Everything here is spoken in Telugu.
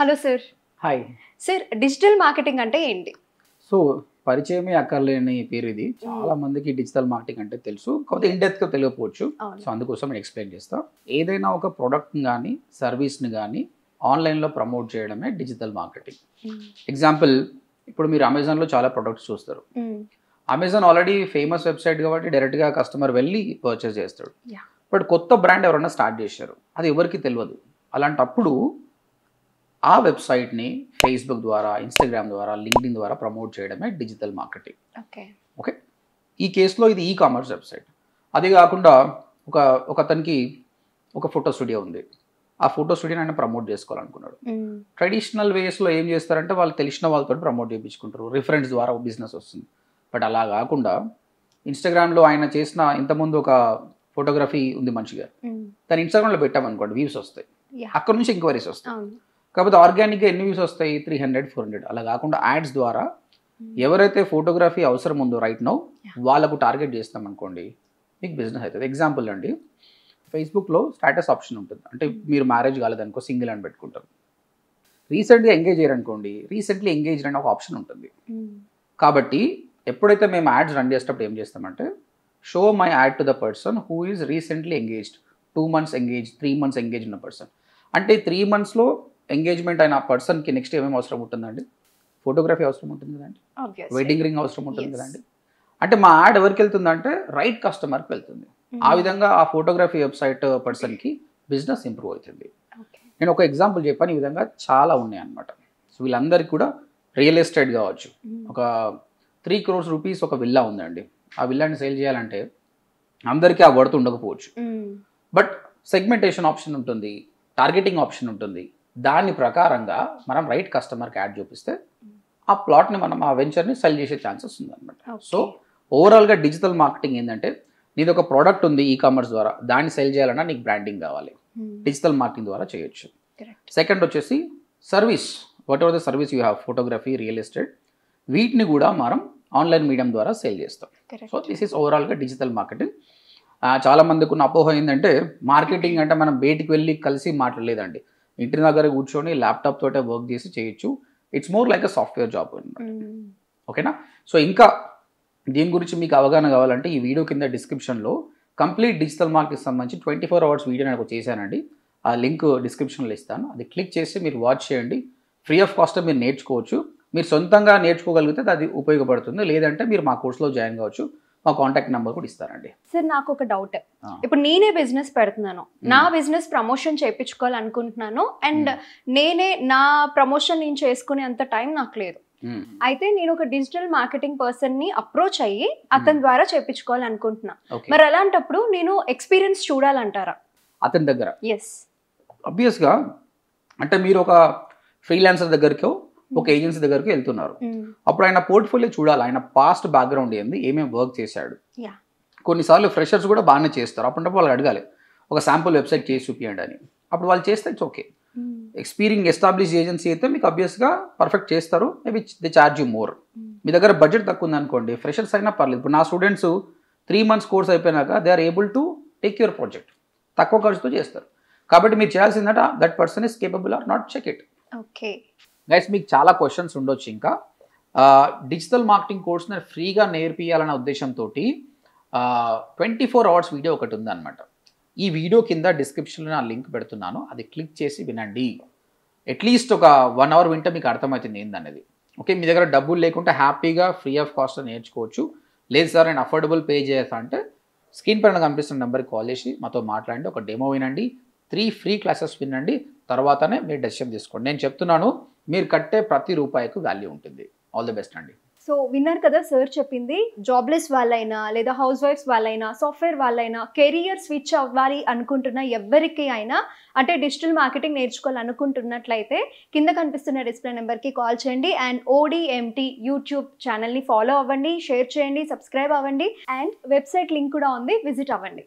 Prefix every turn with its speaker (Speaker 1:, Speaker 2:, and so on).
Speaker 1: Hello sir.
Speaker 2: Hi
Speaker 1: sir, digital marketing అంటే ఏంటి?
Speaker 2: సో పరిచయమే అక్కర్లేని పేరు ఇది. చాలా మందికి డిజిటల్ మార్కెటింగ్ అంటే తెలుసు, కాకపోతే ఇండెప్త్గా తెలియకపోవచ్చు. సో అందుకోసం నేను ఎక్స్ప్లెయిన్ చేస్తా. ఏదైనా ఒక ప్రోడక్ట్ని కానీ సర్వీస్ని కానీ ఆన్లైన్లో ప్రమోట్ చేయడమే డిజిటల్ మార్కెటింగ్. ఎగ్జాంపుల్, ఇప్పుడు మీరు అమెజాన్లో చాలా ప్రొడక్ట్స్ చూస్తారు. అమెజాన్ ఆల్రెడీ ఫేమస్ వెబ్సైట్ కాబట్టి డైరెక్ట్గా కస్టమర్ వెళ్ళి పర్చేస్ చేస్తాడు. బట్ కొత్త బ్రాండ్ ఎవరైనా స్టార్ట్ చేశారు, అది ఎవరికి తెలియదు. అలాంటప్పుడు ఆ వెబ్సైట్ని ఫేస్బుక్ ద్వారా, ఇన్స్టాగ్రామ్ ద్వారా, లింక్డ్ఇన్ ద్వారా ప్రమోట్ చేయడమే డిజిటల్ మార్కెటింగ్. ఓకే, ఈ కేసులో ఇది ఈ కామర్స్ వెబ్సైట్. అది కాకుండా ఒక అతనికి ఒక ఫోటో స్టూడియో ఉంది. ఆ ఫోటో స్టూడియోని ఆయన ప్రమోట్ చేసుకోవాలనుకున్నాడు. ట్రెడిషనల్ వేస్లో ఏం చేస్తారంటే వాళ్ళు తెలిసిన వాళ్ళతో ప్రమోట్ చేయించుకుంటారు, రిఫరెన్స్ ద్వారా బిజినెస్ వస్తుంది. బట్ అలా కాకుండా ఇన్స్టాగ్రామ్లో ఆయన చేసిన ఇంతకుముందు ఒక ఫోటోగ్రఫీ ఉంది మంచిగా, దాన్ని ఇన్స్టాగ్రామ్లో పెట్టామనుకోండి, వ్యూస్ వస్తాయి, అక్కడ నుంచి ఎంక్వైరీస్ వస్తాయి. కాకపోతే ఆర్గానిక్గా ఎన్ని వ్యూస్ వస్తాయి? 300, 400. అలా కాకుండా యాడ్స్ ద్వారా ఎవరైతే ఫోటోగ్రఫీ అవసరం ఉందో రైట్ నౌ వాళ్ళకు టార్గెట్ చేస్తాం అనుకోండి, మీకు బిజినెస్ అవుతుంది. ఎగ్జాంపుల్ అండి, ఫేస్బుక్లో స్టేటస్ ఆప్షన్ ఉంటుంది. అంటే మీరు మ్యారేజ్ కాలేదనుకో సింగిల్ అని పెట్టుకుంటారు. రీసెంట్గా ఎంగేజ్ అయ్యారనుకోండి, రీసెంట్లీ ఎంగేజ్డ్ అని ఒక ఆప్షన్ ఉంటుంది. కాబట్టి ఎప్పుడైతే మేము యాడ్స్ రన్ చేసేటప్పుడు ఏం చేస్తామంటే, show my add to the person who is recently engaged, 2 months engage, 3 months engage ఉన్న పర్సన్. అంటే 3 monthsలో ఎంగేజ్మెంట్ అయిన పర్సన్కి నెక్స్ట్ ఏమేమి అవసరం ఉంటుందండి? ఫోటోగ్రఫీ అవసరం ఉంటుంది కదండి, వెడ్డింగ్ రింగ్ అవసరం ఉంటుంది కదండి. అంటే మా యాడ్ ఎవరికి వెళ్తుందంటే రైట్ కస్టమర్కి వెళ్తుంది. ఆ విధంగా ఆ ఫోటోగ్రఫీ వెబ్సైట్ పర్సన్కి బిజినెస్ ఇంప్రూవ్ అవుతుంది. నేను ఒక ఎగ్జాంపుల్ చెప్పాను, ఈ విధంగా చాలా ఉన్నాయి అన్నమాట. సో వీళ్ళందరికీ కూడా రియల్ ఎస్టేట్ కావచ్చు. ఒక 3 crores రూపీస్ ఒక విల్లా ఉందండి. ఆ విల్లాని సేల్ చేయాలంటే అందరికీ ఆ వర్త్ ఉండకపోవచ్చు. బట్ సెగ్మెంటేషన్ ఆప్షన్ ఉంటుంది, టార్గెటింగ్ ఆప్షన్ ఉంటుంది. దాని ప్రకారంగా మనం రైట్ కస్టమర్కి యాడ్ చూపిస్తే ఆ ప్లాట్ని మనం ఆ వెంచర్ని సెల్ చేసే ఛాన్సెస్ ఉందన్నమాట. సో ఓవరాల్గా డిజిటల్ మార్కెటింగ్ ఏంటంటే, నీది ఒక ప్రోడక్ట్ ఉంది ఈ కామర్స్ ద్వారా, దాన్ని సెల్ చేయాలన్నా నీకు బ్రాండింగ్ కావాలి, డిజిటల్ మార్కెటింగ్ ద్వారా చేయొచ్చు. సెకండ్ వచ్చేసి service, what ever the service you have, photography, real estate, వీటిని కూడా మనం ఆన్లైన్ మీడియం ద్వారా సేల్ చేస్తాం. సో దిస్ ఈస్ ఓవరాల్గా డిజిటల్ మార్కెటింగ్. చాలా మందికి ఉన్న అపోహ ఏంటంటే, మార్కెటింగ్ అంటే మనం బయటికి వెళ్ళి కలిసి మాట్లాడలేదండి, ఇంటి దగ్గర కూర్చొని ల్యాప్టాప్ తోటే వర్క్ చేసి చేయొచ్చు. It's more like a software job అనమాట. ఓకేనా? సో ఇంకా దీని గురించి మీకు అవగాహన కావాలంటే ఈ వీడియో కింద డిస్క్రిప్షన్లో కంప్లీట్ డిజిటల్ మార్కెటింగ్ సంబంధించి 24 hours వీడియో నాకు చేశానండి. ఆ లింక్ డిస్క్రిప్షన్లో ఇస్తాను, అది క్లిక్ చేసి మీరు వాచ్ చేయండి. ఫ్రీ ఆఫ్ కాస్ట్ మీరు నేర్చుకోవచ్చు. మీరు సొంతంగా నేర్చుకోగలిగితే అది ఉపయోగపడుతుంది, లేదంటే మీరు మా కోర్సులో జాయిన్ కావచ్చు. మా కాంటాక్ట్ నెంబర్ కూడా ఇస్తారండి.
Speaker 1: సార్, నాకు ఒక డౌట్. ఇప్పుడు నేనే బిజినెస్ పెడుతున్నాను, నా బిజినెస్ ప్రమోషన్ చేయించుకోవాలనుకుంటున్నాను, అండ్ నేనే నా ప్రమోషన్ నేను చేసుకునే అంత టైం నాకు లేదు. అయితే నేను ఒక డిజిటల్ మార్కెటింగ్ పర్సన్ ని అప్రోచ్ అయ్యి అతని ద్వారా చేయించుకోవాలనుకుంటున్నా. మరి అలాంటప్పుడు నేను ఎక్స్పీరియన్స్ చూడాలంటారా
Speaker 2: అతని దగ్గర?
Speaker 1: ఎస్,
Speaker 2: ఆబ్వియస్గా. అంటే మీరు ఒక ఫ్రీలాన్సర్ దగ్గరికో ఒక ఏజెన్సీ దగ్గరికి వెళ్తున్నారు, అప్పుడు ఆయన పోర్ట్ఫోలియో చూడాలి, ఆయన పాస్ట్ బ్యాక్గ్రౌండ్ ఏంది, ఏమేమి వర్క్ చేశాడు. కొన్నిసార్లు ఫ్రెషర్స్ కూడా బాగానే చేస్తారు, అప్పుడు వాళ్ళు అడగాలి ఒక శాంపుల్ వెబ్సైట్ చేసి చూపించండి అని. అప్పుడు వాళ్ళు చేస్తే it's okay. Experience establish agency అయితే మీకు ఆబ్వియస్గా పర్ఫెక్ట్ చేస్తారు, maybe they charge you more. మీ దగ్గర బడ్జెట్ తక్కువ ఉందనుకోండి, ఫ్రెషర్స్ అయినా పర్లేదు. ఇప్పుడు నా స్టూడెంట్స్ 3 months కోర్స్ అయిపోయినాక they are able to take your project, తక్కువ ఖర్చుతో చేస్తారు. కాబట్టి మీరు చేయాల్సిందట that person is capable or not, check it.
Speaker 1: Okay
Speaker 2: guys, మీకు చాలా క్వశ్చన్స్ ఉండొచ్చు. ఇంకా డిజిటల్ మార్కెటింగ్ కోర్స్ని ఫ్రీగా నేర్పియాలనే ఉద్దేశంతో 24 hours వీడియో ఒకటి ఉందన్నమాట. ఈ వీడియో కింద డిస్క్రిప్షన్లో నా లింక్ పెడుతున్నాను, అది క్లిక్ చేసి వినండి. అట్లీస్ట్ ఒక 1 hour వింటే మీకు అర్థమవుతుంది ఏందనేది. ఓకే, మీ దగ్గర డబ్బులు లేకుంటే హ్యాపీగా ఫ్రీ ఆఫ్ కాస్ట్ నేర్చుకోవచ్చు. లేదు సార్ నేను అఫోర్డబుల్ పే చేస్తా అంటే స్క్రీన్ పైన కనిపిస్తున్న నెంబర్కి కాల్ చేసి మాతో మాట్లాడండి, ఒక డెమో వినండి, 3 free క్లాసెస్ వినండి, తర్వాతనే మీరు డెసిషన్ తీసుకోండి. నేను చెప్తున్నాను, మీరు కట్టే ప్రతి రూపాయికి వాల్యూ ఉంటుంది. ఆల్ ది బెస్ట్ అండి.
Speaker 1: సో విన్నారు కదా సార్ చెప్పింది. జాబ్లెస్ వాళ్ళైనా లేదా హౌస్ వైఫ్స్ వాళ్ళైనా సాఫ్ట్వేర్ వాళ్ళైనా కెరియర్ స్విచ్ అవ్వాలి అనుకుంటున్న ఎవరికి అయినా, అంటే డిజిటల్ మార్కెటింగ్ నేర్చుకోవాలనుకుంటున్నట్లయితే కింద కనిపిస్తున్న డిస్ప్లే నెంబర్కి కాల్ చేయండి. అండ్ ODMT యూట్యూబ్ ఛానల్ని ఫాలో అవ్వండి, షేర్ చేయండి, సబ్స్క్రైబ్ అవ్వండి, అండ్ వెబ్సైట్ లింక్ కూడా ఉంది, విజిట్ అవ్వండి.